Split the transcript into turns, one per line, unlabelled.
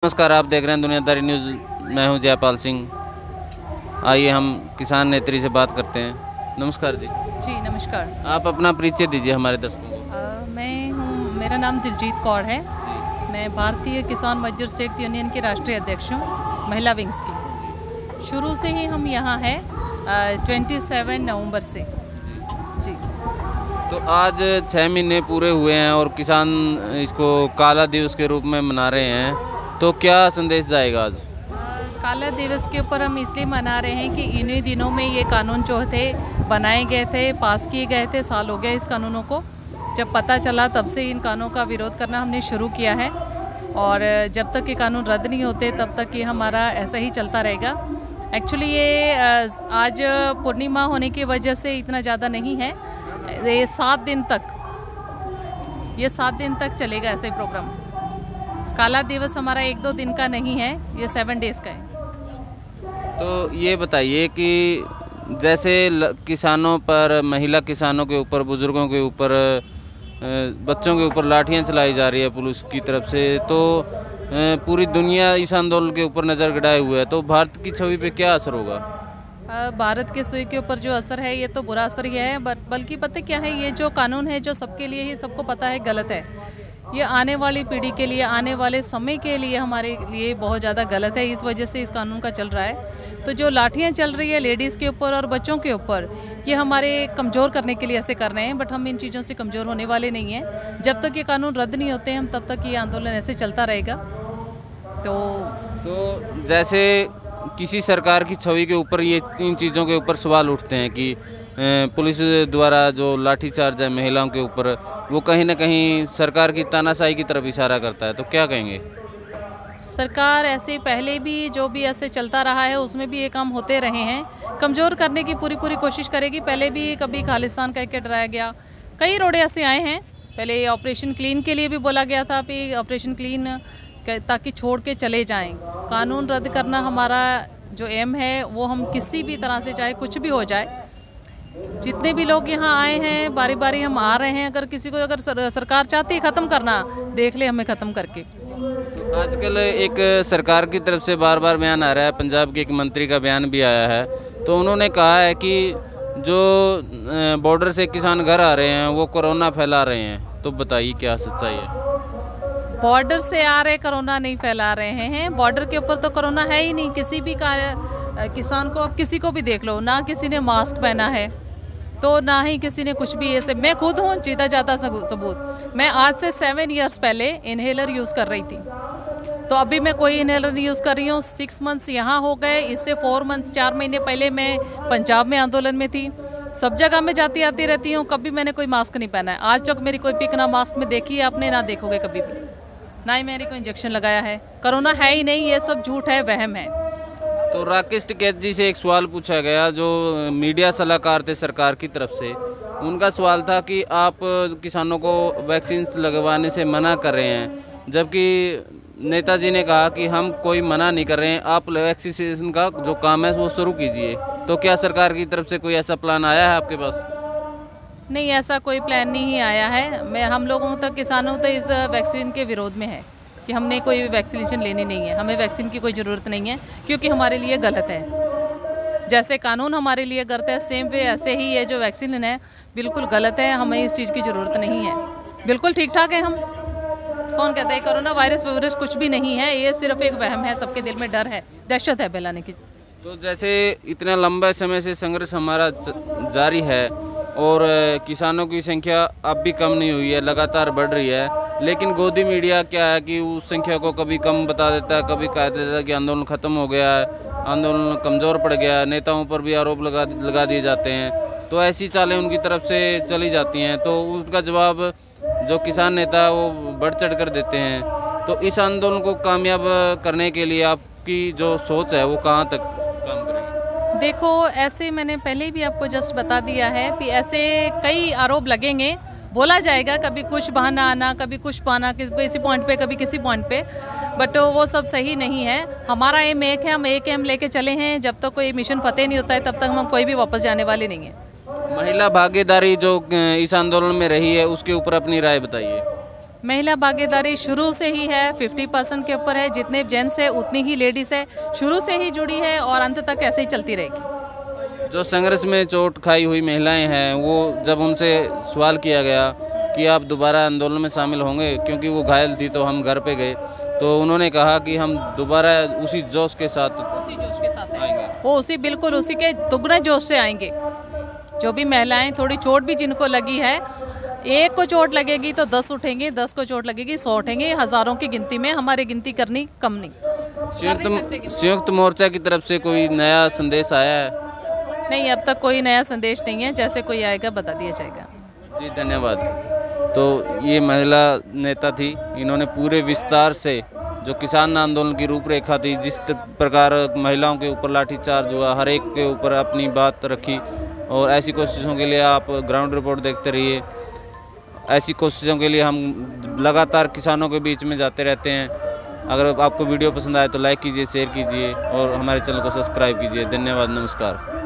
नमस्कार, आप देख रहे हैं दुनियादारी न्यूज़। मैं हूं जयपाल सिंह। आइए हम किसान नेत्री से बात करते हैं। नमस्कार जी।
जी नमस्कार।
आप अपना परिचय दीजिए हमारे दर्शकों को।
मैं हूँ, मेरा नाम दिलजीत कौर है।
जी।
मैं भारतीय किसान मजदूर संयुक्त यूनियन की राष्ट्रीय अध्यक्ष हूँ, महिला विंग्स की। शुरू से ही हम यहाँ हैं 27 नवंबर से। जी।
तो आज 6 महीने पूरे हुए हैं और किसान इसको काला दिवस के रूप में मना रहे हैं, तो क्या संदेश जाएगा आज?
काला दिवस के ऊपर हम इसलिए मना रहे हैं कि इन्हीं दिनों में ये कानून जो थे बनाए गए थे, पास किए गए थे। साल हो गया इस कानूनों को। जब पता चला तब से इन कानूनों का विरोध करना हमने शुरू किया है और जब तक ये कानून रद्द नहीं होते तब तक ये हमारा ऐसा ही चलता रहेगा। एक्चुअली ये आज पूर्णिमा होने की वजह से इतना ज़्यादा नहीं है। ये 7 दिन तक चलेगा ऐसे प्रोग्राम। काला दिवस हमारा 1-2 दिन का नहीं है, ये 7 डेज़ का है।
तो ये बताइए कि जैसे किसानों पर, महिला किसानों के ऊपर, बुज़ुर्गों के ऊपर, बच्चों के ऊपर लाठियां चलाई जा रही है पुलिस की तरफ से, तो पूरी दुनिया इस आंदोलन के ऊपर नज़र गड़ाए हुए है, तो भारत की छवि पे क्या असर होगा?
भारत के छवि के ऊपर जो असर है ये तो बुरा असर ही है, बल्कि पता क्या है, ये जो कानून है जो सबके लिए ही सबको पता है गलत है। ये आने वाली पीढ़ी के लिए, आने वाले समय के लिए हमारे लिए बहुत ज़्यादा गलत है। इस वजह से इस कानून का चल रहा है। तो जो लाठियाँ चल रही है लेडीज़ के ऊपर और बच्चों के ऊपर, ये हमारे कमज़ोर करने के लिए ऐसे कर रहे हैं, बट हम इन चीज़ों से कमज़ोर होने वाले नहीं हैं। जब तक ये कानून रद्द नहीं होते हम तब तक ये आंदोलन ऐसे चलता रहेगा।
तो जैसे किसी सरकार की छवि के ऊपर ये इन चीज़ों के ऊपर सवाल उठते हैं कि पुलिस द्वारा जो लाठीचार्ज है महिलाओं के ऊपर, वो कहीं ना कहीं सरकार की तानाशाही की तरफ इशारा करता है, तो क्या कहेंगे?
सरकार ऐसे पहले भी जो भी ऐसे चलता रहा है उसमें भी ये काम होते रहे हैं। कमज़ोर करने की पूरी कोशिश करेगी। पहले भी कभी खालिस्तान कह के डराया गया, कई रोड़े ऐसे आए हैं। पहले ऑपरेशन क्लीन के लिए भी बोला गया था कि ऑपरेशन क्लीन ताकि छोड़ के चले जाएं। कानून रद्द करना हमारा जो एम है वो हम किसी भी तरह से, चाहे कुछ भी हो जाए, जितने भी लोग यहाँ आए हैं बारी बारी हम आ रहे हैं। अगर किसी को अगर सरकार चाहती है ख़त्म करना, देख ले हमें ख़त्म करके।
आजकल एक सरकार की तरफ से बार बार बयान आ रहा है, पंजाब के एक मंत्री का बयान भी आया है, तो उन्होंने कहा है कि जो बॉर्डर से किसान घर आ रहे हैं वो कोरोना फैला रहे हैं, तो बताइए क्या सच्चाई है?
बॉर्डर से आ रहे कोरोना नहीं फैला रहे हैं। बॉर्डर के ऊपर तो कोरोना है ही नहीं। किसी भी किसान को, अब किसी को भी देख लो, ना किसी ने मास्क पहना है, तो ना ही किसी ने कुछ भी ऐसे। मैं खुद हूँ जीता जाता सबूत। मैं आज से 7 ईयर्स पहले इन्हेलर यूज़ कर रही थी, तो अभी मैं कोई इन्हेलर नहीं यूज़ कर रही हूँ। 6 मंथ्स यहाँ हो गए। इससे 4 मंथ्स, 4 महीने पहले मैं पंजाब में आंदोलन में थी। सब जगह मैं जाती आती रहती हूँ, कभी मैंने कोई मास्क नहीं पहना है। आज तक मेरी कोई पिक ना मास्क में देखी है आपने, ना देखोगे कभी भी। ना ही मैंने कोई इंजेक्शन लगाया है। कोरोना है ही नहीं, ये सब झूठ है, वहम है।
तो राकेश टिकैत जी से एक सवाल पूछा गया, जो मीडिया सलाहकार थे सरकार की तरफ से। उनका सवाल था कि आप किसानों को वैक्सीन लगवाने से मना कर रहे हैं, जबकि नेताजी ने कहा कि हम कोई मना नहीं कर रहे हैं, आप वैक्सीनेशन का जो काम है वो शुरू कीजिए। तो क्या सरकार की तरफ से कोई ऐसा प्लान आया है आपके पास?
नहीं, ऐसा कोई प्लान नहीं आया है। हम लोगों तक, किसानों तक इस वैक्सीन के विरोध में है कि हमने कोई वैक्सीनेशन लेनी नहीं है। हमें वैक्सीन की कोई ज़रूरत नहीं है, क्योंकि हमारे लिए गलत है। जैसे कानून हमारे लिए गलत है, सेम वे ऐसे ही ये जो वैक्सीन है बिल्कुल गलत है। हमें इस चीज़ की ज़रूरत नहीं है। बिल्कुल ठीक ठाक है हम। कौन कहता है कोरोना वायरस कुछ भी नहीं है, ये सिर्फ एक वहम है। सबके दिल में डर है, दहशत है फैलाने की।
तो जैसे इतना लंबा समय से संघर्ष हमारा जारी है और किसानों की संख्या अब भी कम नहीं हुई है, लगातार बढ़ रही है, लेकिन गोदी मीडिया क्या है कि उस संख्या को कभी कम बता देता है, कभी कह देता है कि आंदोलन ख़त्म हो गया है, आंदोलन कमज़ोर पड़ गया है, नेताओं पर भी आरोप लगा दिए जाते हैं। तो ऐसी चालें उनकी तरफ से चली जाती हैं, तो उसका जवाब जो किसान नेता है वो बढ़ चढ़ कर देते हैं। तो इस आंदोलन को कामयाब करने के लिए आपकी जो सोच है वो कहाँ तक काम करेगी?
देखो, ऐसे मैंने पहले भी आपको जस्ट बता दिया है कि ऐसे कई आरोप लगेंगे, बोला जाएगा, कभी कुछ बहाना आना, कभी कुछ बहाना किसी पॉइंट पे, कभी किसी पॉइंट पे, बट वो सब सही नहीं है। हमारा एम एक है, हम एक एम लेके चले हैं। जब तक कोई मिशन फतेह नहीं होता है तब तक हम कोई भी वापस जाने वाले नहीं हैं।
महिला भागीदारी जो इस आंदोलन में रही है उसके ऊपर अपनी राय बताइए।
महिला भागीदारी शुरू से ही है, 50% के ऊपर है। जितने जेंट्स है उतनी ही लेडीज़ है, शुरू से ही जुड़ी है और अंत तक ऐसे ही चलती रहेगी।
जो संघर्ष में चोट खाई हुई महिलाएं हैं, वो जब उनसे सवाल किया गया कि आप दोबारा आंदोलन में शामिल होंगे, क्योंकि वो घायल थी तो हम घर पे गए, तो उन्होंने कहा कि हम दोबारा उसी जोश के साथ
आएंगे। वो बिल्कुल उसी के दुगने जोश से आएंगे। जो भी महिलाएं, थोड़ी चोट भी जिनको लगी है, एक को चोट लगेगी तो 10 उठेंगे, 10 को चोट लगेगी 100 उठेंगे, हज़ारों की गिनती में। हमारी गिनती करनी कम नहीं।
संयुक्त मोर्चा की तरफ से कोई नया संदेश आया है?
नहीं, अब तक कोई नया संदेश नहीं है। जैसे कोई आएगा बता दिया जाएगा।
जी धन्यवाद। तो ये महिला नेता थी, इन्होंने पूरे विस्तार से जो किसान आंदोलन की रूपरेखा थी, जिस प्रकार महिलाओं के ऊपर लाठीचार्ज हुआ, हर एक के ऊपर अपनी बात रखी। और ऐसी कोशिशों के लिए आप ग्राउंड रिपोर्ट देखते रहिए। ऐसी कोशिशों के लिए हम लगातार किसानों के बीच में जाते रहते हैं। अगर आपको वीडियो पसंद आए तो लाइक कीजिए, शेयर कीजिए और हमारे चैनल को सब्सक्राइब कीजिए। धन्यवाद, नमस्कार।